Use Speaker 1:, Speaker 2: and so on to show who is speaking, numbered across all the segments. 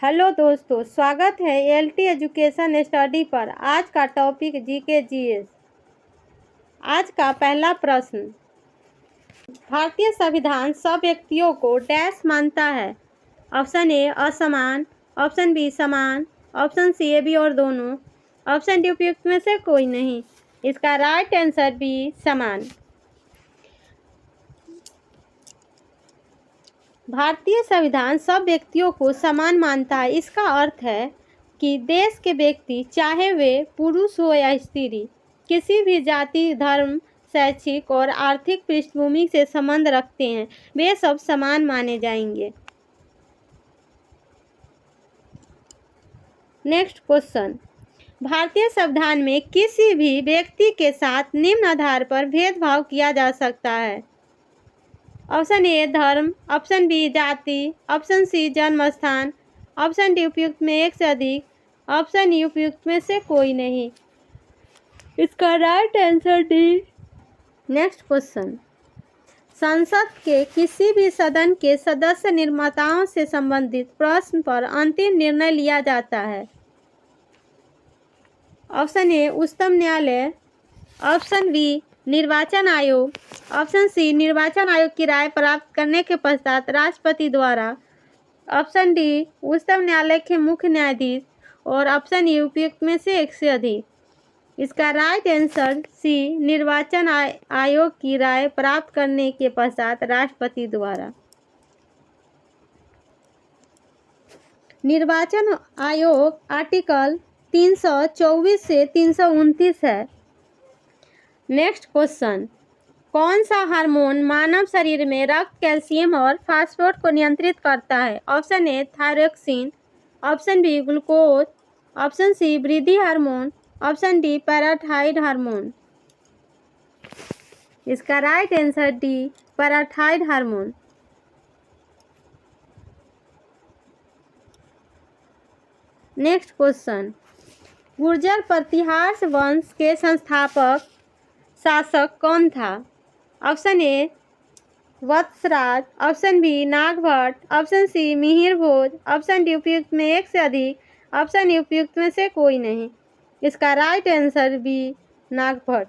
Speaker 1: Hello दोस्तों, स्वागत है एलटी एजुकेशन स्टडी पर। आज का टॉपिक जीके जीएस। आज का पहला प्रश्न, भारतीय संविधान सब व्यक्तियों को डैश मानता है। ऑप्शन ए असमान, ऑप्शन बी समान, ऑप्शन सी ए बी और दोनों, ऑप्शन डी उपयुक्त में से कोई नहीं। इसका राइट आंसर बी समान। भारतीय संविधान सब व्यक्तियों को समान मानता है। इसका अर्थ है कि देश के व्यक्ति, चाहे वे पुरुष हो या स्त्री, किसी भी जाति, धर्म, शैक्षिक और आर्थिक पृष्ठभूमि से संबंध रखते हैं, वे सब समान माने जाएंगे। नेक्स्ट क्वेश्चन, भारतीय संविधान में किसी भी व्यक्ति के साथ निम्न आधार पर भेदभाव किया जा सकता है। ऑप्शन ए धर्म, ऑप्शन बी जाति, ऑप्शन सी जन्म स्थान, ऑप्शन डी उपयुक्त में एक से अधिक, ऑप्शन ई उपयुक्त में से कोई नहीं। इसका right answer D. Next question, संसद के किसी भी सदन के सदस्य निर्माताओं से संबंधित प्रश्न पर अंतिम निर्णय लिया जाता है। ऑप्शन ए उच्चतम न्यायालय, ऑप्शन बी निर्वाचन आयोग, ऑप्शन सी निर्वाचन आयोग की राय प्राप्त करने के पश्चात राष्ट्रपति द्वारा, ऑप्शन डी उच्चतम न्यायालय के मुख्य न्यायाधीश और ऑप्शन ई उपयुक्त में से एक से अधिक। इसका राइट आंसर सी निर्वाचन आयोग की राय प्राप्त करने के पश्चात राष्ट्रपति द्वारा। निर्वाचन आयोग आर्टिकल 324 से 329 है। नेक्स्ट क्वेश्चन, कौन सा हार्मोन मानव शरीर में रक्त, कैल्शियम और फास्फोरस को नियंत्रित करता है। Option A thyroxine, option B glucose, option C वृद्धि hormone, option D parathyroid hormone. इसका right answer D parathyroid hormone. Next question, Gurjar Pratihar वंश के संस्थापक शासक कौन था। Option A Vatsaraj, option B Nagabhata, option C Mihir Bhoj, option D उपयुक्त में एक से अधिक, ऑप्शन ई उपयुक्त में से कोई नहीं। इसका राइट आंसर बी नागभट्ट।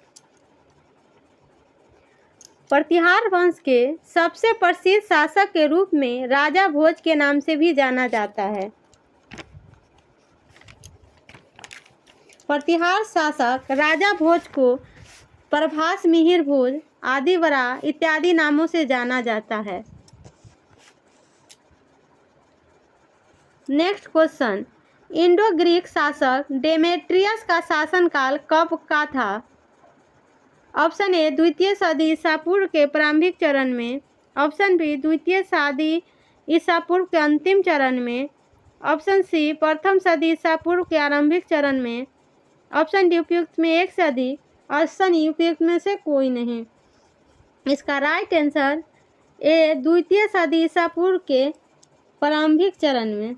Speaker 1: प्रतिहार वंश के सबसे प्रसिद्ध शासक के रूप में राजा भोज के नाम से भी जाना जाता है। प्रतिहार शासक राजा भोज को प्रभास, मिहिर भोज, आदिवरा इत्यादि नामों से जाना जाता है। नेक्स्ट क्वेश्चन, इंडो ग्रीक शासक डेमेट्रियस का शासनकाल कब का था। ऑप्शन ए द्वितीय सदी ईसा पूर्व के प्रारंभिक चरण में, ऑप्शन बी द्वितीय सदी ईसा पूर्व के अंतिम चरण में, ऑप्शन सी प्रथम सदी ईसा पूर्व के आरंभिक चरण में, ऑप्शन डी उपयुक्त में एक से अधिक, ऑप्शन ई उपयुक्त में से कोई नहीं। इसका राइट आंसर ए द्वितीय सदी ईसा पूर्व के प्रारंभिक चरण में।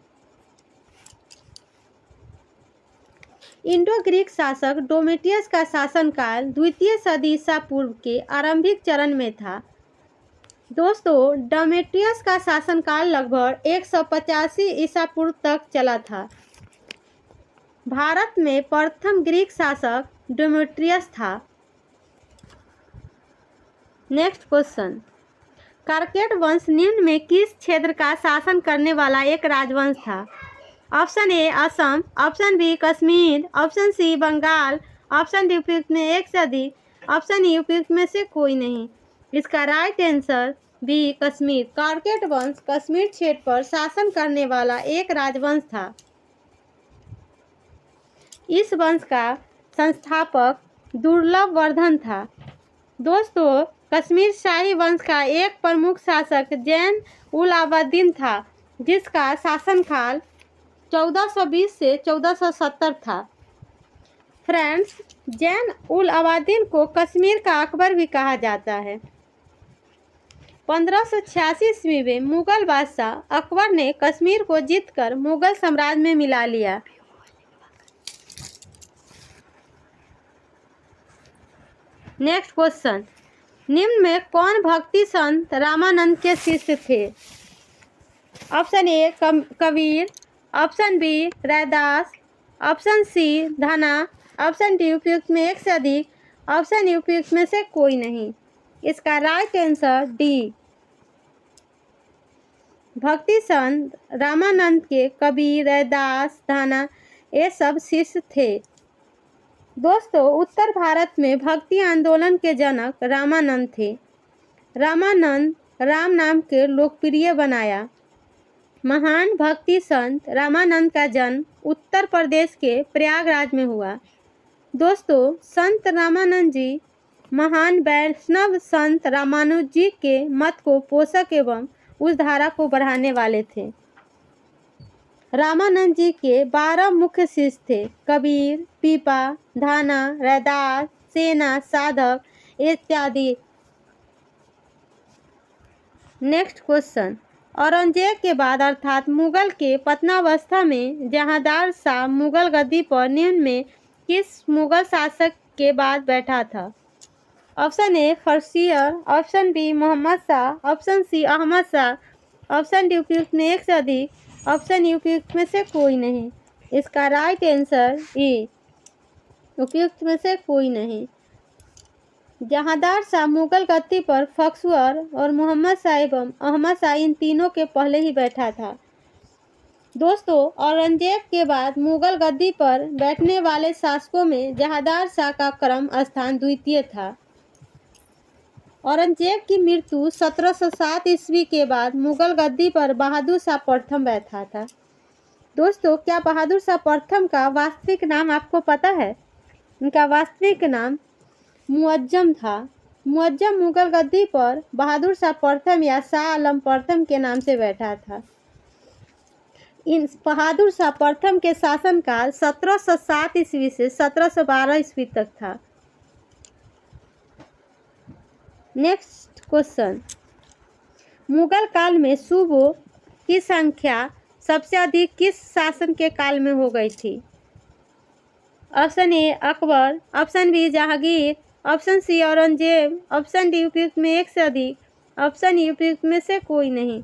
Speaker 1: इंडो ग्रीक शासक डोमेटियस का शासनकाल द्वितीय सदी ईसा पूर्व के आरंभिक चरण में था। दोस्तों, डोमेटियस का शासनकाल लगभग 185 ईसा पूर्व तक चला था। भारत में प्रथम ग्रीक शासक डेमेट्रियस था। नेक्स्ट क्वेश्चन, कार्केट वंश निम्न में किस क्षेत्र का शासन करने वाला एक राजवंश था। Option A Assam, option B Kashmir, option C Bengal, option D उपयुक्त में एक से अधिक, ऑप्शन ई उपयुक्त में से कोई नहीं। इसका राइट आंसर बी कश्मीर। कार्केट वंश कश्मीर क्षेत्र पर शासन करने वाला एक राजवंश था। इस वंश का संस्थापक दुर्लभ वर्धन था। दोस्तों, कश्मीर शाही वंश का एक प्रमुख शासक जैन उल अबदीन था, जिसका शासनकाल 1420 से 1470 था। फ्रेंड्स, जैन उल अबदीन को कश्मीर का अकबर भी कहा जाता है। 1586 ईस्वी में मुगल बादशाह अकबर ने कश्मीर को जीतकर मुगल साम्राज्य में मिला लिया। नेक्स्ट क्वेश्चन, निम्न में कौन भक्ति संत रामानंद के शिष्य थे। Option A Kabir, option B Raidas, option C Dhana, option D उपयुक्त में एक से अधिक, ऑप्शन ई उपयुक्त में से कोई नहीं। इसका राइट आंसर डी। भक्ति संत रामानंद के कबीर, रैदास, धना ये सब शिष्य थे। दोस्तों, उत्तर भारत में भक्ति आंदोलन के जनक रामानंद थे। रामानंद राम नाम के लोकप्रिय बनाया। महान भक्ति संत रामानंद का जन्म उत्तर प्रदेश के प्रयागराज में हुआ। दोस्तों, संत रामानंद जी महान वैष्णव संत रामानुज जी के मत को पोषक एवं उस धारा को बढ़ाने वाले थे। रामानंद जी के 12 मुख्य शिष्य थे: कबीर, पीपा, धाना, रैदास, सेना, साधक इत्यादि। नेक्स्ट क्वेश्चन, औरंगजेब के बाद अर्थात मुगल के पतनावस्था में जहांदार शाह मुगल गद्दी पर निम्न में किस मुगल शासक के बाद बैठा था? Option A Farrukhsiyar, option B Mohammad Shah, option C Ahmad Shah, option D उपयुक्त में एक से अधिक, ऑप्शन ई उपयुक्त में से कोई नहीं। इसका राइट आंसर ई, उपयुक्त में से कोई नहीं। जहांदार शाह मुगल गद्दी पर फक्सुअर और मोहम्मद शाह एवं अहमद शाह इन तीनों के पहले ही बैठा था। दोस्तों, औरंगजेब के बाद मुगल गद्दी पर बैठने वाले शासकों में जहांदार शाह का क्रम स्थान द्वितीय था। औरंगजेब की मृत्यु 1707 ईस्वी के बाद मुगल गद्दी पर बहादुर शाह प्रथम बैठा था। दोस्तों, क्या बहादुर शाह प्रथम का वास्तविक नाम आपको पता है? उनका वास्तविक नाम मुअज्जम था। मुअज्जम मुगल गद्दी पर बहादुर शाह प्रथम या शाह आलम प्रथम के नाम से बैठा था। इन बहादुर शाह प्रथम के शासनकाल 1707 ईस्वी से 1712 ईस्वी तक था। नेक्स्ट क्वेश्चन, मुगल काल में सूबों की संख्या सबसे अधिक किस शासन के काल में हो गई थी? Option A Akbar, option B Jahangir, option C Aurangzeb, option D उपयुक्त में एक से अधिक, ऑप्शन ई उपयुक्त में से कोई नहीं।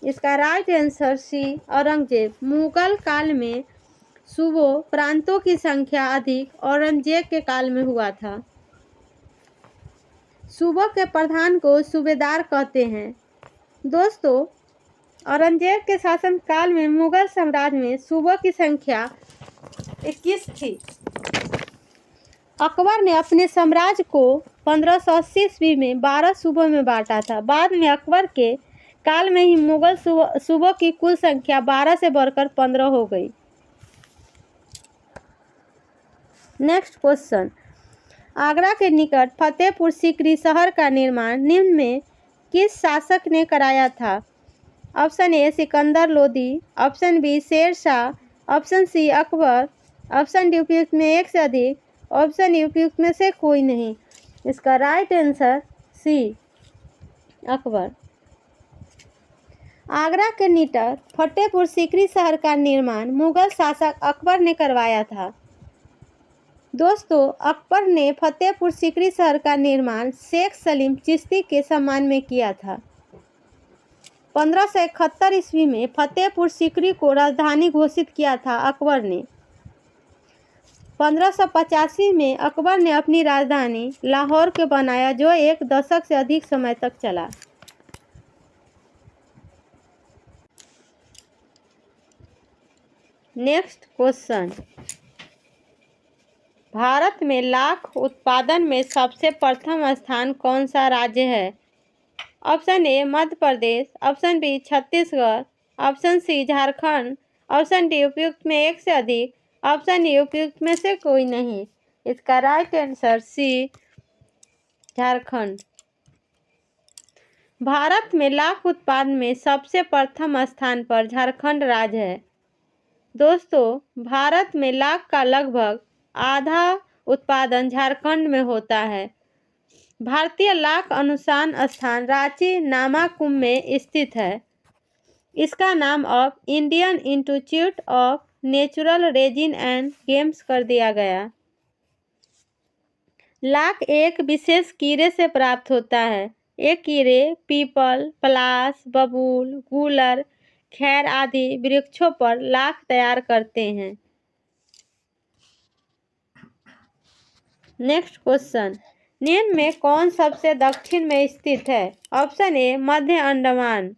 Speaker 1: इसका right answer C Aurangzeb. Mughal काल में सूबों प्रांतों की संख्या अधिक औरंगजेब के काल में हुआ था। सूबों के प्रधान को सूबेदार कहते हैं। दोस्तों, औरंगजेब के शासन काल में मुगल साम्राज्य में सूबों की संख्या 21 थी। अकबर ने अपने साम्राज्य को 1580 ईस्वी में 12 सूबों में बांटा था। बाद में अकबर के काल में ही मुगल सूबों की कुल संख्या 12 से बढ़कर 15 हो गई। नेक्स्ट क्वेश्चन, आगरा के निकट फतेहपुर सीकरी शहर का निर्माण निम्न में किस शासक ने कराया था? Option A Sikandar Lodi, option B Sher Shah, option C Akbar, option D उपयुक्त में एक से अधिक, ऑप्शन ई उपयुक्त में से कोई नहीं। इसका right answer C Akbar. Agra के निकट फतेहपुर सीकरी शहर का निर्माण मुगल शासक अकबर ने करवाया था। दोस्तों, अकबर ने फतेहपुर सीकरी शहर का निर्माण शेख सलीम चिश्ती के सम्मान में किया था। 1571 ईस्वी में फतेहपुर सीकरी को राजधानी घोषित किया था अकबर ने। 1585 में अकबर ने अपनी राजधानी लाहौर के बनाया, जो एक दशक से अधिक समय तक चला। नेक्स्ट क्वेश्चन, भारत में लाख उत्पादन में सबसे प्रथम स्थान कौन सा राज्य है? Option A Madhya Pradesh, option B Chhattisgarh, option C Jharkhand, option D उपयुक्त में एक से अधिक, ऑप्शन ई उपयुक्त में से कोई नहीं। इसका right answer C Jharkhand. Bharat में लाख उत्पादन में सबसे प्रथम स्थान पर झारखंड राज्य है। दोस्तों, भारत में लाख का लगभग आधा उत्पादन झारखंड में होता है। भारतीय लाख अनुसंधान संस्थान रांची नामाकुम में स्थित है। इसका नाम अब Indian institute of natural resin and games कर दिया गया। लाख एक विशेष कीड़े से प्राप्त होता है। ये कीड़े पीपल, पलाश, बबूल, गूलर, खैर आदि वृक्षों पर लाख तैयार करते हैं। नेक्स्ट क्वेश्चन, निम्न में कौन सबसे दक्षिण में स्थित है? Option A Madhya Andaman,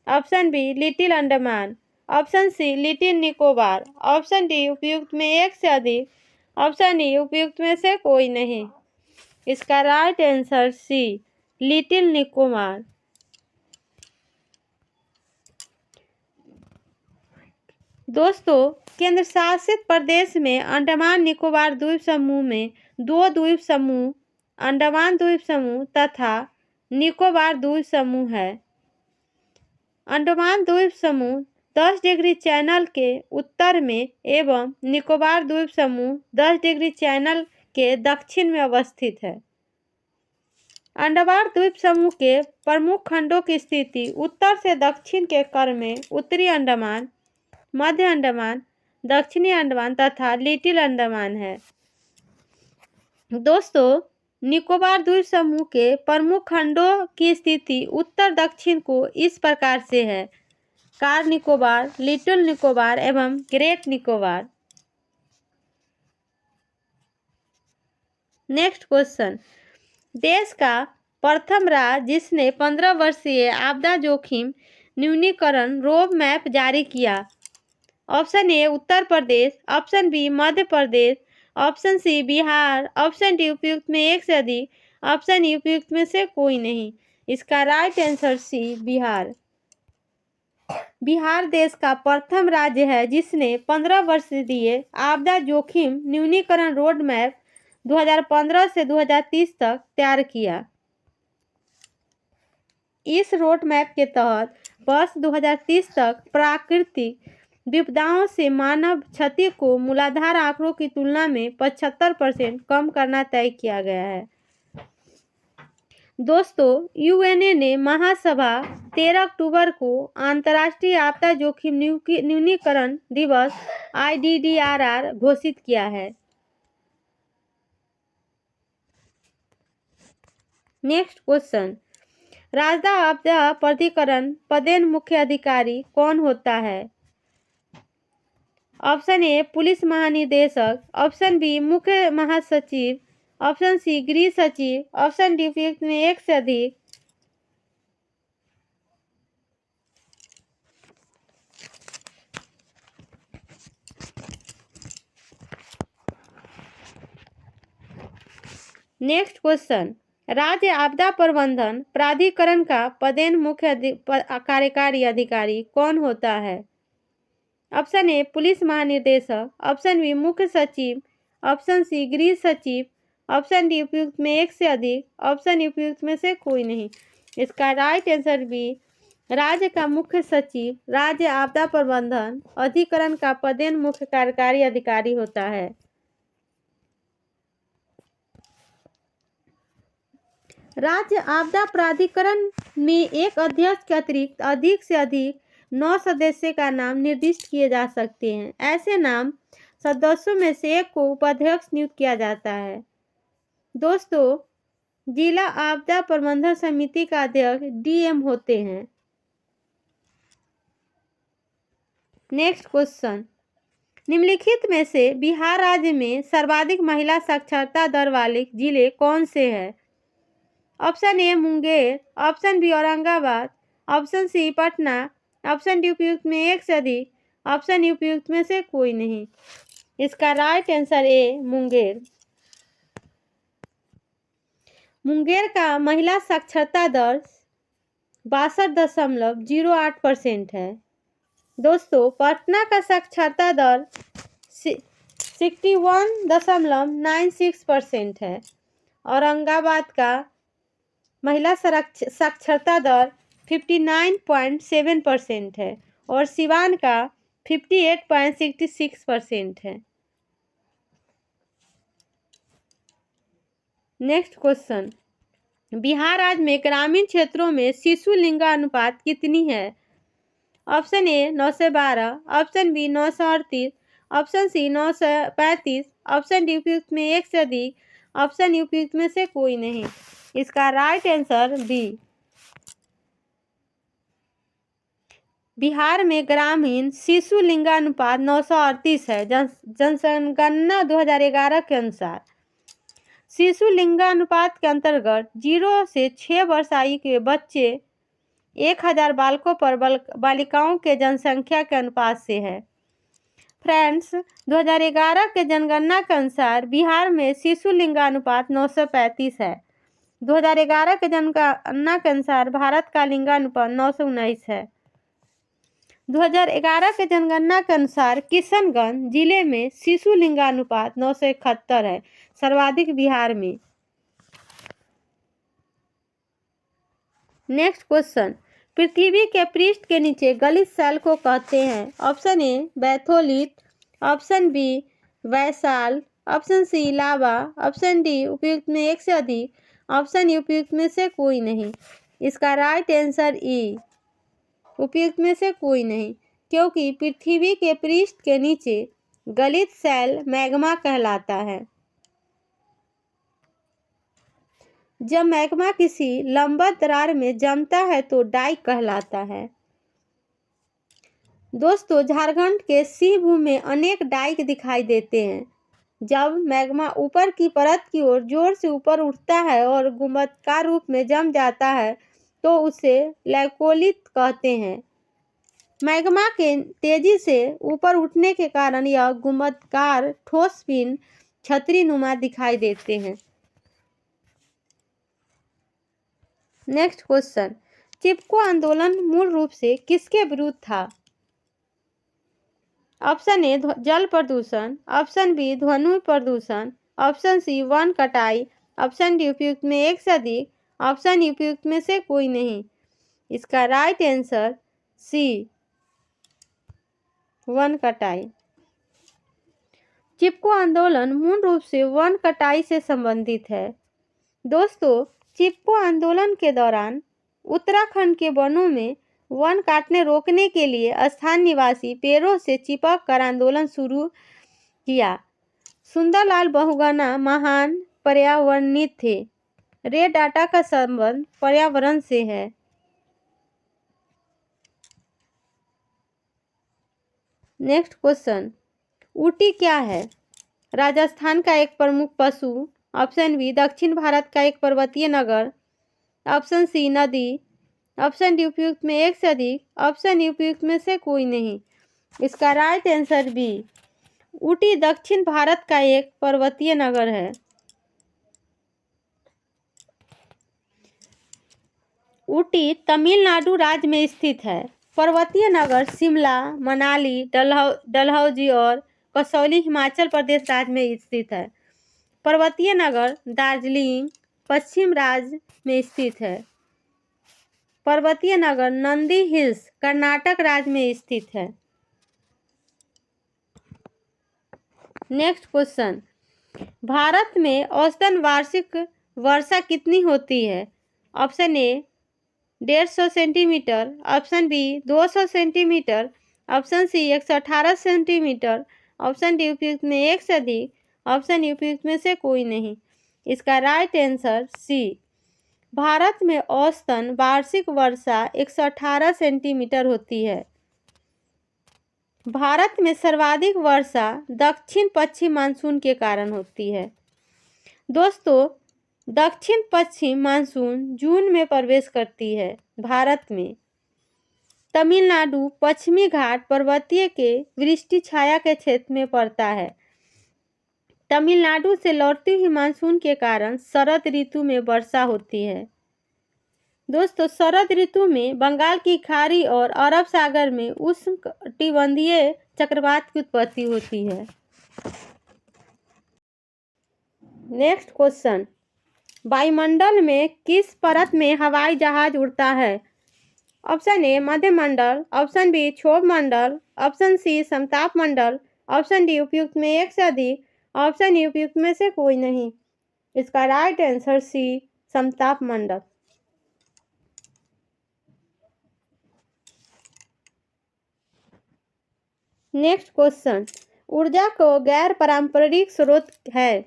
Speaker 1: option B little Andaman, option C little Nicobar, option D उपयुक्त में एक से अधिक, ऑप्शन ई उपयुक्त में से कोई नहीं। इसका right answer C little Nicobar. दोस्तों, केंद्र शासित प्रदेश में अंडमान निकोबार द्वीप समूह में दो द्वीप समूह अंडमान द्वीप समूह तथा निकोबार द्वीप समूह है। अंडमान द्वीप समूह 10 डिग्री चैनल के उत्तर में एवं निकोबार द्वीप समूह 10 डिग्री चैनल के दक्षिण में अवस्थित है। अंडमान द्वीप समूह के प्रमुख खंडों की स्थिति उत्तर से दक्षिण के क्रम में उत्तरी अंडमान, मध्य अंडमान, दक्षिणी अंडमान तथा लिटिल अंडमान है। दोस्तों, निकोबार द्वीप समूह के प्रमुख खंडों की स्थिति उत्तर दक्षिण को इस प्रकार से है: कार निकोबार, लिटिल निकोबार एवं ग्रेट निकोबार। नेक्स्ट क्वेश्चन, देश का प्रथम राज्य जिसने 15 वर्षीय आपदा जोखिम न्यूनीकरण रोड मैप जारी किया? Option A Uttar Pradesh, option B Madhya Pradesh, option C Bihar, option D उपयुक्त में एक से अधिक, ऑप्शन ई उपयुक्त में से कोई नहीं। इसका right answer C Bihar. Bihar देश का प्रथम राज्य है जिसने 15 वर्षीय आपदा जोखिम न्यूनीकरण रोड मैप 2015 से 2030 तक तैयार किया। इस रोड मैप के तहत वर्ष 2030 तक प्राकृतिक विपदाओं से मानव क्षति को मूलाधार आंकड़ों की तुलना में 75% कम करना तय किया गया है। दोस्तों, यूएनए ने महासभा 13 अक्टूबर को अंतर्राष्ट्रीय आपदा जोखिम न्यूनीकरण दिवस IDDRR घोषित किया है। नेक्स्ट क्वेश्चन, राजदा आपदा प्राधिकरण पदेन मुख्य अधिकारी कौन होता है? ऑप्शन ए पुलिस महानिदेशक, ऑप्शन बी मुख्य महासचिव, ऑप्शन सी गृह सचिव, ऑप्शन डी उपयुक्त में एक से अधिक। नेक्स्ट क्वेश्चन, राज्य आपदा प्रबंधन प्राधिकरण का पदेन मुख्य कार्यकारी अधिकारी कौन होता है? ऑप्शन ए पुलिस महानिदेशक, ऑप्शन बी मुख्य सचिव, ऑप्शन सी गृह सचिव, ऑप्शन डी उपयुक्त में एक से अधिक, ऑप्शन ई उपयुक्त में से कोई नहीं। इसका राइट आंसर बी राज्य का मुख्य सचिव राज्य आपदा प्रबंधन अधिकरण का पदेन मुख्य कार्यकारी अधिकारी होता है। राज्य आपदा प्राधिकरण में एक अध्यक्ष के अतिरिक्त अधिक से अधिक 9 सदस्य का नाम निर्दिष्ट किए जा सकते हैं। ऐसे नाम सदस्यों में से एक को उपाध्यक्ष नियुक्त किया जाता है। दोस्तों, जिला आपदा प्रबंधन समिति का अध्यक्ष DM होते हैं। नेक्स्ट क्वेश्चन, निम्नलिखित में से बिहार राज्य में सर्वाधिक महिला साक्षरता दर वाले जिले कौन से हैं? Option A Munger, option B Aurangabad, option C Patna, option D उपयुक्त में एक से अधिक, ऑप्शन ई उपयुक्त में से कोई नहीं। इसका right answer A Munger. Munger का महिला साक्षरता दर 62.08% है। दोस्तों, पटना का साक्षरता दर 61.96% है। औरंगाबाद का महिला साक्षरता दर 59.7% है और सिवान का 58.66% है। नेक्स्ट क्वेश्चन, बिहार राज्य में ग्रामीण क्षेत्रों में शिशु लिंगानुपात कितनी है? Option A 912, option B 938, option C 935, option D उपयुक्त में एक से अधिक, ऑप्शन ई उपयुक्त में से कोई नहीं। इसका राइट आंसर बी। बिहार में ग्रामीण शिशु लिंगानुपात 938 है। जनगणना 2011 के अनुसार शिशु लिंगानुपात के अंतर्गत 0 से 6 वर्ष आयु के बच्चे 1000 बालकों पर बालिकाओं के जनसंख्या के अनुपात से है। फ्रेंड्स, 2011 के जनगणना के अनुसार बिहार में शिशु लिंगानुपात 935 है। 2011 के जनगणना के अनुसार भारत का लिंगानुपात 919 है। 2011 के जनगणना के अनुसार किशनगंज जिले में शिशु लिंगानुपात 971 है, सर्वाधिक बिहार में। नेक्स्ट क्वेश्चन, पृथ्वी के पृष्ठ के नीचे गलित सेल को कहते हैं? Option A batholith, option B basalt, option C lava, option D उपयुक्त में एक से अधिक, ऑप्शन ई उपयुक्त में से कोई नहीं। इसका राइट आंसर ई, उपयुक्त में से कोई नहीं, क्योंकि पृथ्वी के पृष्ठ के नीचे गलित सेल मैग्मा कहलाता है। जब मैग्मा किसी लंबवत दरार में जमता है तो डाइक कहलाता है। दोस्तों, झारखंड के सिंहभूम में अनेक डाइक दिखाई देते हैं। जब मैग्मा ऊपर की परत की ओर जोर से ऊपर उठता है और गुंबदकार रूप में जम जाता है तो उसे लैकोलिथ कहते हैं। मैग्मा के तेजी से ऊपर उठने के कारण यह गुंबदकार ठोस पिंड छतरी नुमा दिखाई देते हैं। नेक्स्ट क्वेश्चन, चिपको आंदोलन मूल रूप से किसके विरुद्ध था? ऑप्शन ए जल प्रदूषण, ऑप्शन बी ध्वनि प्रदूषण, ऑप्शन सी वन कटाई, ऑप्शन डी उपयुक्त में एक से अधिक, ऑप्शन ई उपयुक्त में से कोई नहीं। इसका राइट आंसर सी, वन कटाई। चिपको आंदोलन मूल रूप से वन कटाई से संबंधित है। दोस्तों, चिपको आंदोलन के दौरान उत्तराखंड के वनों में वन काटने रोकने के लिए स्थानीय निवासी पेड़ों से चिपक कर आंदोलन शुरू किया। सुंदरलाल बहुगुणा महान पर्यावरणविद थे। रे डाटा का संबंध पर्यावरण से है। नेक्स्ट क्वेश्चन, ऊटी क्या है? राजस्थान का एक प्रमुख पशु, ऑप्शन बी दक्षिण भारत का एक पर्वतीय नगर, ऑप्शन सी नदी, ऑप्शन डी उपयुक्त में एक से अधिक, ऑप्शन ई उपयुक्त में से कोई नहीं। इसका राइट आंसर बी, ऊटी दक्षिण भारत का एक पर्वतीय नगर है। ऊटी तमिलनाडु राज्य में स्थित है। पर्वतीय नगर शिमला, मनाली, डलहौजी और कसौली हिमाचल प्रदेश राज्य में स्थित है। पर्वतीय नगर दार्जिलिंग पश्चिम राज्य में स्थित है। पर्वतीय नगर नंदी हिल्स कर्नाटक राज्य में स्थित है। नेक्स्ट क्वेश्चन, भारत में औसतन वार्षिक वर्षा कितनी होती है? Option A 150 centimetre, option B 200 centimetre, option C 118 centimetre, option D उपयुक्त में एक से अधिक, ऑप्शन ई उपयुक्त में से कोई नहीं। इसका राइट आंसर सी, भारत में औसतन वार्षिक वर्षा 118 सेंटीमीटर होती है। भारत में सर्वाधिक वर्षा दक्षिण पश्चिम मानसून के कारण होती है। दोस्तों, दक्षिण पश्चिम मानसून जून में प्रवेश करती है। भारत में तमिलनाडु पश्चिमी घाट पर्वतीय के वृष्टि छाया के क्षेत्र में पड़ता है। तमिलनाडु से लौटती हुई मानसून के कारण शरद ऋतु में वर्षा होती है। दोस्तों, शरद ऋतु में बंगाल की खाड़ी और अरब सागर में उष्णकटिबंधीय चक्रवात की उत्पत्ति होती है। नेक्स्ट क्वेश्चन, वायुमंडल में किस परत में हवाई जहाज उड़ता है? ऑप्शन ए मध्यमंडल, ऑप्शन बी क्षोभ मंडल, ऑप्शन सी समताप मंडल, ऑप्शन डी उपयुक्त में एक से अधिक, ऑप्शन ई उपयुक्त में से कोई नहीं। इसका राइट आंसर सी, समताप मंडल। नेक्स्ट क्वेश्चन, ऊर्जा को गैर पारंपरिक स्रोत है।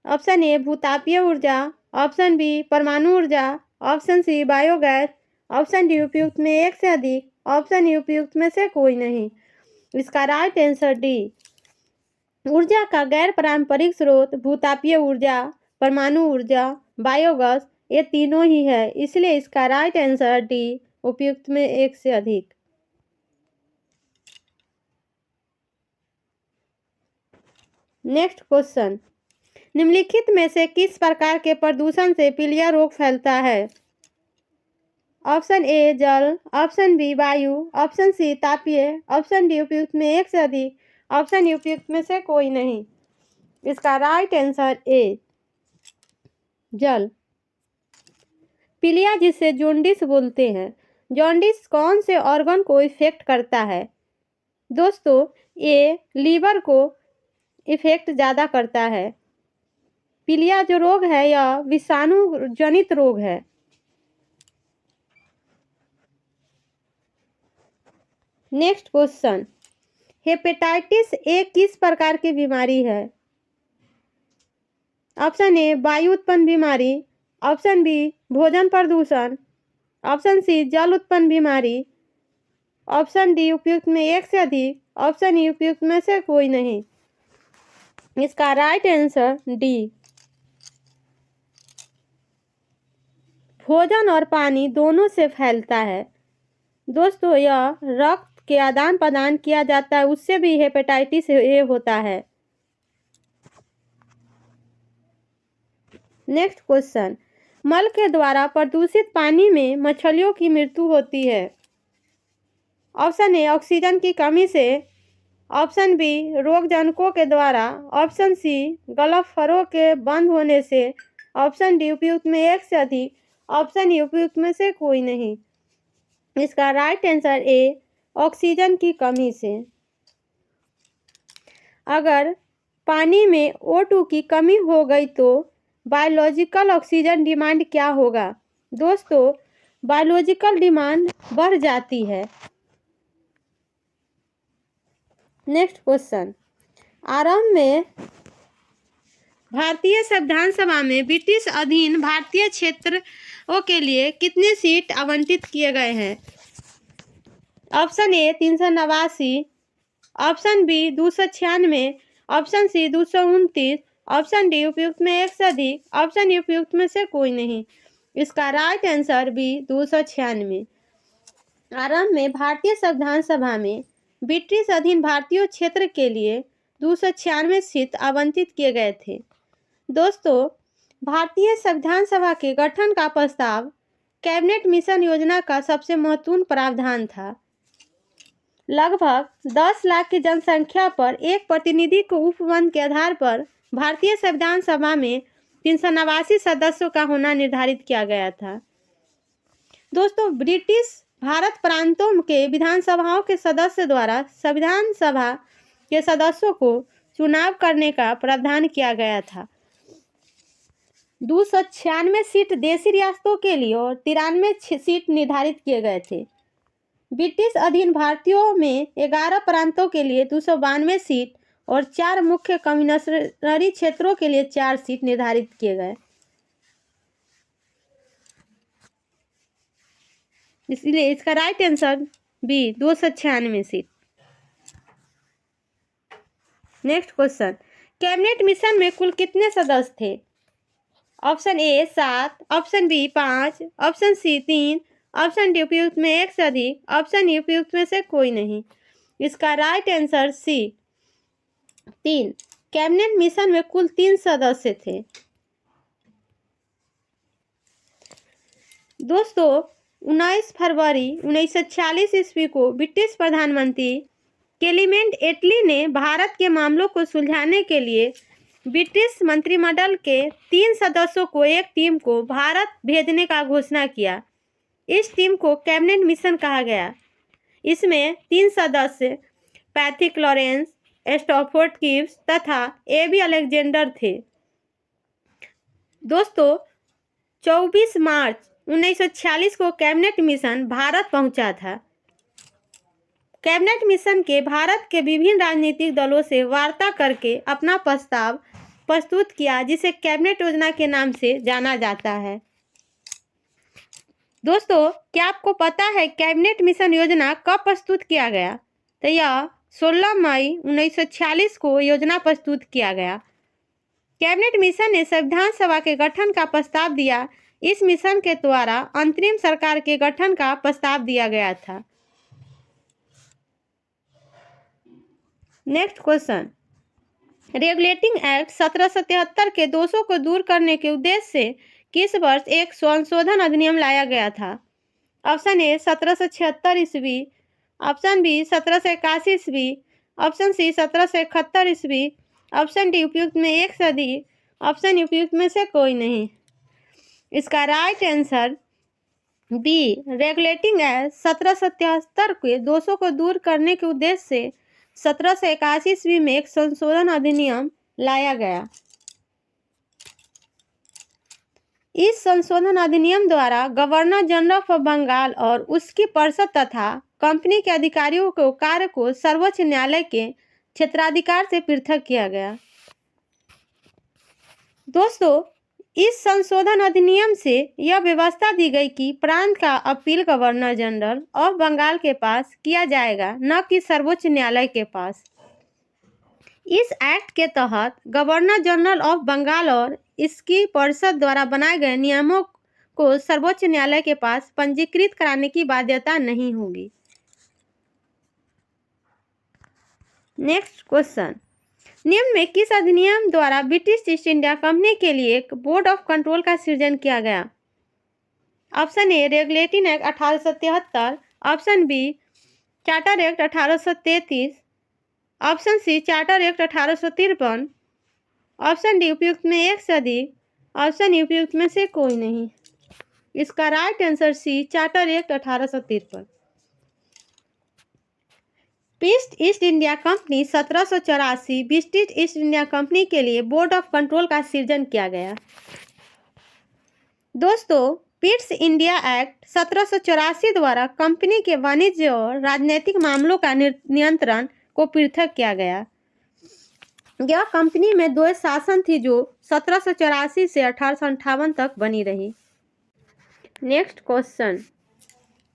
Speaker 1: ऑप्शन ए भूतापीय ऊर्जा, ऑप्शन बी परमाणु ऊर्जा, option C biogas, option D उपयुक्त में एक से अधिक, ऑप्शन ए उपयुक्त में से कोई नहीं। इसका राइट आंसर डी। ऊर्जा का गैर पारंपरिक स्रोत भूतापीय ऊर्जा, परमाणु ऊर्जा, बायोगैस ये तीनों ही है, इसलिए इसका राइट आंसर डी उपयुक्त में एक से अधिक। नेक्स्ट क्वेश्चन, निम्नलिखित में से किस प्रकार के प्रदूषण से पीलिया रोग फैलता है? ऑप्शन ए जल, ऑप्शन बी वायु, ऑप्शन सी तापीय, ऑप्शन डी उपयुक्त में एक से अधिक, ऑप्शन ई उपयुक्त में से कोई नहीं। इसका राइट आंसर ए जल। पीलिया जिसे जॉन्डिस बोलते हैं, जॉन्डिस कौन से ऑर्गन को इफेक्ट करता है? दोस्तों ये लीवर को इफेक्ट ज़्यादा करता है। पीलिया जो रोग है यह विषाणु जनित रोग है। नेक्स्ट क्वेश्चन, हेपेटाइटिस ए किस प्रकार की बीमारी है? ऑप्शन ए वायु उत्पन्न बीमारी, ऑप्शन बी भोजन प्रदूषण, ऑप्शन सी जल उत्पन्न बीमारी, ऑप्शन डी उपयुक्त में एक से अधिक, ऑप्शन ई उपयुक्त में से कोई नहीं। इसका राइट आंसर डी भोजन और पानी दोनों से फैलता है। दोस्तों यह रक्त के आदान प्रदान किया जाता है, उससे भी हेपेटाइटिस ए होता है। नेक्स्ट क्वेश्चन, मल के द्वारा प्रदूषित पानी में मछलियों की मृत्यु होती है। ऑप्शन ए ऑक्सीजन की कमी से, ऑप्शन बी रोगजनकों के द्वारा, ऑप्शन सी गलफरों के बंद होने से, ऑप्शन डी उपयुक्त में एक से अधिक, ऑप्शन ई उपयुक्त में से कोई नहीं। इसका राइट आंसर ए ऑक्सीजन की कमी से। अगर पानी में O2 की कमी हो गई तो बायोलॉजिकल ऑक्सीजन डिमांड क्या होगा? दोस्तों बायोलॉजिकल डिमांड बढ़ जाती है। नेक्स्ट क्वेश्चन, आरंभ में भारतीय संविधान सभा में ब्रिटिश अधीन भारतीय क्षेत्रों के लिए कितने सीट आवंटित किए गए हैं? Option A 389, option B 296, option C 229, option D उपयुक्त में एक से अधिक, ऑप्शन ई उपयुक्त में से कोई नहीं। इसका राइट आंसर बी 296। आरंभ में भारतीय संविधान सभा में ब्रिटिश अधीन भारतीय क्षेत्र के लिए 296 सीट आवंटित किए गए थे। दोस्तों भारतीय संविधान सभा के गठन का प्रस्ताव कैबिनेट मिशन योजना का सबसे महत्वपूर्ण प्रावधान था। लगभग 10 लाख की जनसंख्या पर एक प्रतिनिधि को उपबंध के आधार पर भारतीय संविधान सभा में 389 सदस्यों का होना निर्धारित किया गया था। दोस्तों ब्रिटिश भारत प्रांतों के विधानसभाओं के सदस्य द्वारा संविधान सभा के सदस्यों को चुनाव करने का प्रावधान किया गया था। 296 सीट देशी रियासतों के लिए और 93 सीट निर्धारित किए गए थे। ब्रिटिश अधीन भारतीयों में 11 प्रांतों के लिए 292 सीट और 4 मुख्य कम्युनिस्टरी क्षेत्रों के लिए 4 सीट निर्धारित किए गए। इसलिए इसका right answer B 296 seat. Next question, cabinet mission में कुल कितने सदस्य थे? Option A 7, option B 5, option C 3, option D उपयुक्त में एक से अधिक, ऑप्शन ई उपयुक्त में से कोई नहीं। इसका right answer C 3। Cabinet mission में कुल 3 सदस्य थे। दोस्तों 19 फरवरी 1946 ईस्वी को ब्रिटिश प्रधानमंत्री क्लेमेंट एटली ने भारत के मामलों को सुलझाने के लिए ब्रिटिश मंत्रिमंडल के 3 सदस्यों को एक टीम को भारत भेजने का घोषणा किया। इस टीम को कैबिनेट मिशन कहा गया। इसमें 3 सदस्य पैट्रिक लॉरेंस, स्टैफोर्ड गिब्स तथा एबी अलेक्जेंडर थे। दोस्तों 24 मार्च 1946 को कैबिनेट मिशन भारत पहुंचा था। कैबिनेट मिशन के भारत के विभिन्न राजनीतिक दलों से वार्ता करके अपना प्रस्ताव प्रस्तुत किया, जिसे कैबिनेट योजना के नाम से जाना जाता है। दोस्तों, क्या आपको पता है कैबिनेट मिशन योजना कब प्रस्तुत किया गया? तो यह 16 मई 1946 को योजना प्रस्तुत किया गया। कैबिनेट मिशन ने संविधान सभा के गठन का प्रस्ताव दिया। इस मिशन के द्वारा अंतरिम सरकार के गठन का प्रस्ताव दिया गया था। नेक्स्ट क्वेश्चन, रेगुलेटिंग एक्ट 1773 के दोषों को दूर करने के उद्देश्य से किस वर्ष एक संशोधन अधिनियम लाया गया था? ऑप्शन ए 1776 ईस्वी, ऑप्शन बी 1781 ईस्वी, ऑप्शन सी 1771 ईस्वी, ऑप्शन डी उपयुक्त में एक से अधिक, ऑप्शन उपयुक्त में से कोई नहीं। इसका right answer B, regulating act 1773 के दोषों को दूर करने के उद्देश्य से 1781 ईस्वी में एक संशोधन अधिनियम लाया गया। इस संशोधन अधिनियम द्वारा गवर्नर जनरल ऑफ बंगाल और उसकी परिषद तथा कंपनी के अधिकारियों को कार्य को सर्वोच्च न्यायालय के क्षेत्राधिकार से पृथक किया गया। दोस्तों, इस संशोधन अधिनियम से यह व्यवस्था दी गई कि प्रांत का appeal governor general of Bengal के पास किया जाएगा, न कि सर्वोच्च न्यायालय के पास। इस एक्ट के तहत गवर्नर जनरल ऑफ बंगाल और इसकी परिषद द्वारा बनाए गए नियमों को सर्वोच्च न्यायालय के पास पंजीकृत कराने की बाध्यता नहीं होगी। नेक्स्ट क्वेश्चन, निम्न में किस अधिनियम द्वारा ब्रिटिश ईस्ट इंडिया कंपनी के लिए एक बोर्ड ऑफ कंट्रोल का सृजन किया गया? Option A regulating act 1873, option B charter act 1833, option C charter act 1853, option D उपयुक्त में एक से अधिक, ऑप्शन उपयुक्त में से कोई नहीं। इसका right answer C charter act 1853। British East India company 1784 British East India company के लिए बोर्ड ऑफ कंट्रोल का सृजन किया गया। दोस्तों, ब्रिटिश इंडिया एक्ट 1784 द्वारा कंपनी के वाणिज्य और राजनीतिक मामलों का नियंत्रण को पृथक किया गया। यह कंपनी में दो शासन थी जो 1784 से 1858 तक बनी रही। नेक्स्ट क्वेश्चन,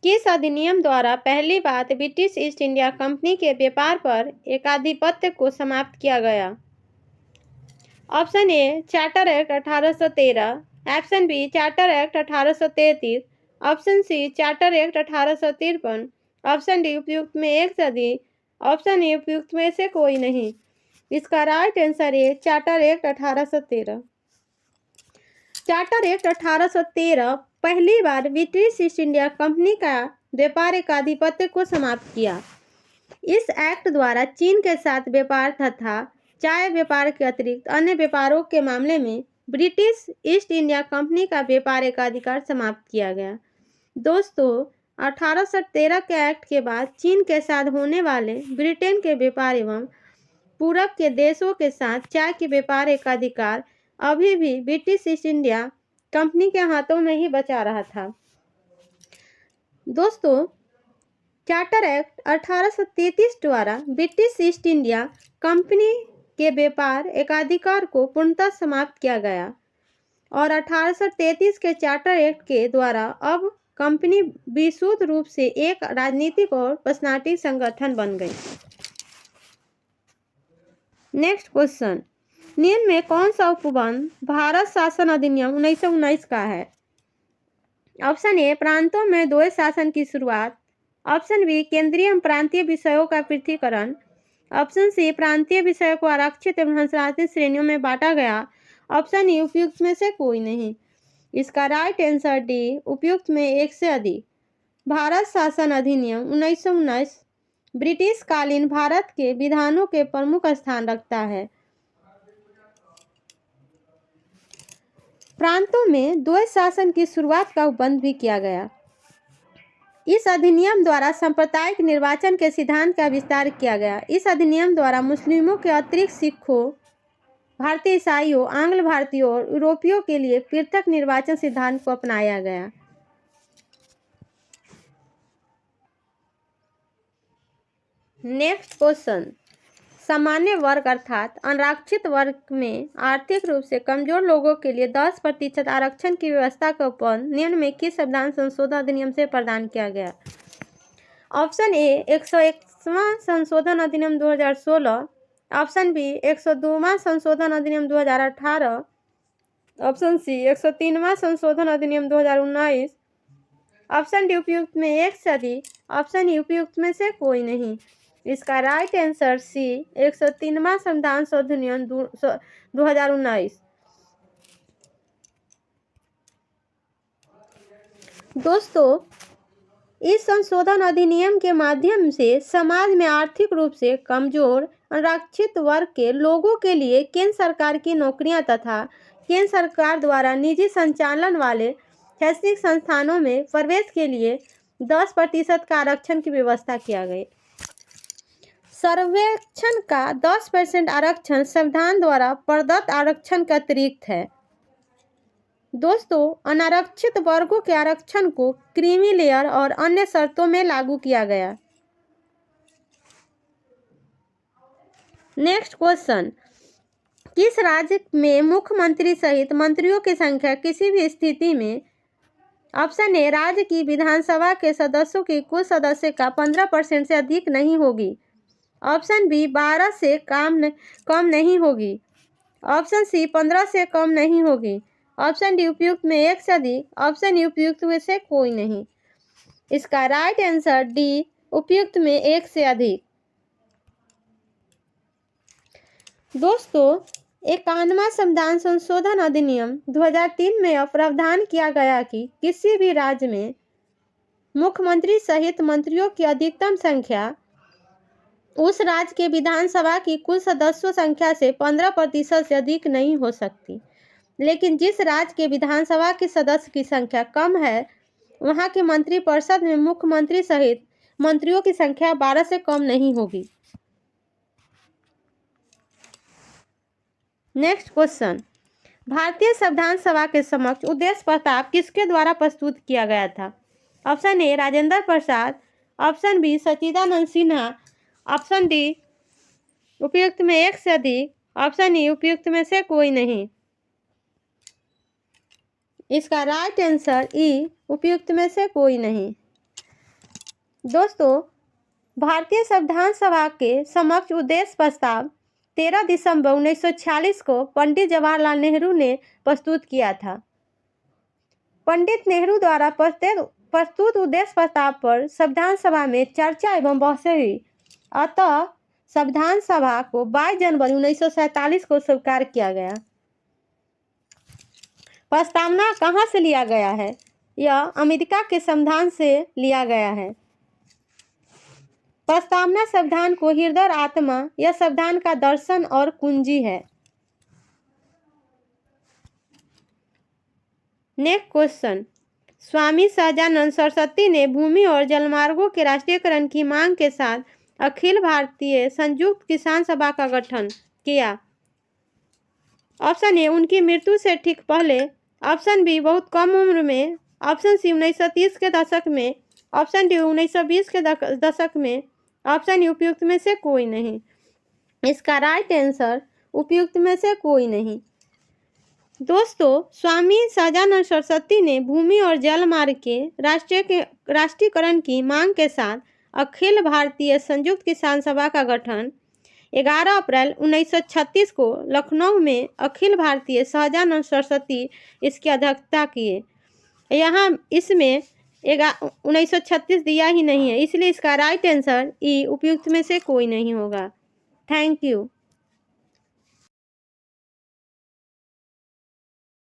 Speaker 1: किस अधिनियम द्वारा पहली बार ब्रिटिश ईस्ट इंडिया कंपनी के व्यापार पर एकाधिपत्य को समाप्त किया गया? Option A charter act 1813, option B charter act 1833, option C charter act 1853, option D उपयुक्त में एक से अधिक, ऑप्शन ए उपयुक्त में से कोई नहीं। इसका राइट आंसर है चार्टर एक्ट 1813। चार्टर एक्ट 1813 पहली बार ब्रिटिश ईस्ट इंडिया कंपनी का व्यापार एकाधिपत्य को समाप्त किया। इस एक्ट द्वारा चीन के साथ व्यापार तथा चाय व्यापार के अतिरिक्त अन्य व्यापारों के मामले में ब्रिटिश ईस्ट इंडिया कंपनी का व्यापार एकाधिकार समाप्त किया गया। दोस्तों, 1813 के एक्ट के बाद चीन के साथ होने वाले ब्रिटेन के व्यापार एवं पूरब के देशों के साथ चाय के व्यापार एकाधिकार अभी भी ब्रिटिश ईस्ट इंडिया कंपनी के हाथों में ही बचा रहा था। दोस्तों, चार्टर एक्ट 1833 द्वारा ब्रिटिश ईस्ट इंडिया कंपनी के व्यापार एकाधिकार को पूर्णतः समाप्त किया गया और 1833 के चार्टर एक्ट के द्वारा अब कंपनी विशुद्ध रूप से एक राजनीतिक और प्रशासनिक संगठन बन गई। नेक्स्ट क्वेश्चन, निम्न में कौन सा उपबंध भारत शासन अधिनियम 1919 का है? ऑप्शन ए प्रांतों में द्वैध शासन की शुरुआत, ऑप्शन बी केंद्रीय एवं प्रांतीय विषयों का पृथकीकरण, ऑप्शन सी प्रांतीय विषयों को आरक्षित एवं अंशदानित श्रेणियों में बांटा गया, ऑप्शन ई उपयुक्त में से कोई नहीं। इसका राइट आंसर डी उपयुक्त में एक से अधिक। भारत शासन अधिनियम 1919 ब्रिटिश कालीन भारत के विधानों के प्रमुख स्थान रखता है। प्रांतों में द्वैध शासन की शुरुआत का उपबंध भी किया गया। इस अधिनियम द्वारा सांप्रदायिक निर्वाचन के सिद्धांत का विस्तार किया गया। इस अधिनियम द्वारा मुस्लिमों के अतिरिक्त सिखों, भारतीय ईसाइयों, आंग्ल भारतीयों और यूरोपियों के लिए पृथक निर्वाचन सिद्धांत को अपनाया गया। नेक्स्ट क्वेश्चन, सामान्य वर्ग अर्थात अनारक्षित वर्ग में आर्थिक रूप से कमजोर लोगों के लिए 10% आरक्षण की व्यवस्था का उपबंध निम्न में किस संविधान संशोधन अधिनियम से प्रदान किया गया? ऑप्शन ए 101वां संशोधन अधिनियम 2016, ऑप्शन बी 102वां संशोधन अधिनियम 2018, ऑप्शन सी 103वां संशोधन अधिनियम 2019, ऑप्शन डी उपयुक्त में एक से अधिक, ऑप्शन ई उपयुक्त में से कोई नहीं। इसका राइट आंसर सी 103वां संविधान संशोधन 2019। दोस्तों, इस संशोधन अधिनियम के माध्यम से समाज में आर्थिक रूप से कमजोर आरक्षित वर्ग के लोगों के लिए केंद्र सरकार की नौकरियां तथा केंद्र सरकार द्वारा निजी संचालन वाले शैक्षणिक संस्थानों में प्रवेश के लिए 10% का आरक्षण की व्यवस्था किया गया। सर्वेक्षण का 10% आरक्षण संविधान द्वारा प्रदत्त आरक्षण का अतिरिक्त है। दोस्तों, अनारक्षित वर्गों के आरक्षण को क्रीमी लेयर और अन्य शर्तों में लागू किया गया। नेक्स्ट क्वेश्चन, किस राज्य में मुख्यमंत्री सहित मंत्रियों की संख्या किसी भी स्थिति में? ऑप्शन ए राज्य की विधानसभा के सदस्यों की कुल सदस्य का 15% से अधिक नहीं होगी, ऑप्शन बी 12 से कम नहीं होगी, ऑप्शन सी 15 से कम नहीं होगी, ऑप्शन डी उपयुक्त में एक से अधिक, ऑप्शन ई उपयुक्त में से कोई नहीं। इसका राइट आंसर डी उपयुक्त में एक से अधिक। दोस्तों, 51वां संविधान संशोधन अधिनियम 2003 में प्रावधान किया गया कि किसी भी राज्य में मुख्यमंत्री सहित मंत्रियों की अधिकतम संख्या उस राज्य के विधानसभा की कुल सदस्यों संख्या से 15% से अधिक नहीं हो सकती। लेकिन जिस राज्य के विधानसभा के सदस्य की संख्या कम है, वहां के मंत्रिपरिषद में मुख्यमंत्री सहित मंत्रियों की संख्या 12 से कम नहीं होगी। नेक्स्ट क्वेश्चन, भारतीय संविधान सभा के समक्ष उद्देश्य प्रस्ताव किसके द्वारा प्रस्तुत किया गया था? Option A Rajendra Prasad, option B Sachchidanand Sinha, option D उपयुक्त में एक से अधिक, ऑप्शन ई उपयुक्त में से कोई नहीं। इसका राइट आंसर ई उपयुक्त में से कोई नहीं। दोस्तों, भारतीय संविधान सभा के समक्ष उद्देश्य प्रस्ताव 13 दिसंबर 1946 को पंडित जवाहरलाल नेहरू ने प्रस्तुत किया था। पंडित नेहरू द्वारा प्रस्तुत उद्देश्य प्रस्ताव पर संविधान सभा में चर्चा एवं बहसें हुई, अतः संविधान सभा को 22 जनवरी 1947 को स्वीकार किया गया। प्रस्तावना कहाँ से लिया गया है? यह अमेरिका के संविधान से लिया गया है। प्रस्तावना संविधान को हृदय और आत्मा, यह संविधान का दर्शन और कुंजी है। नेक्स्ट क्वेश्चन, स्वामी सहजानंद सरस्वती ने भूमि और जलमार्गों के राष्ट्रीयकरण की मांग के साथ अखिल भारतीय संयुक्त किसान सभा का गठन किया। ऑप्शन ए उनकी मृत्यु से ठीक पहले, ऑप्शन बी बहुत कम उम्र में, ऑप्शन सी 1930 के दशक में, ऑप्शन डी 1920 के दशक में, ऑप्शन ई उपयुक्त में से कोई नहीं। इसका राइट आंसर उपयुक्त में से कोई नहीं। दोस्तों, स्वामी सहजानंद सरस्वती ने भूमि और जल मार्ग के राष्ट्रीयकरण की मांग के साथ अखिल भारतीय संयुक्त किसान सभा का गठन 11 अप्रैल 1936 को लखनऊ में अखिल भारतीय सहजानंद सरस्वती इसकी अध्यक्षता किए। यहाँ इसमें 1936 दिया ही नहीं है, इसलिए इसका राइट आंसर ई उपयुक्त में से कोई नहीं होगा। Thank you.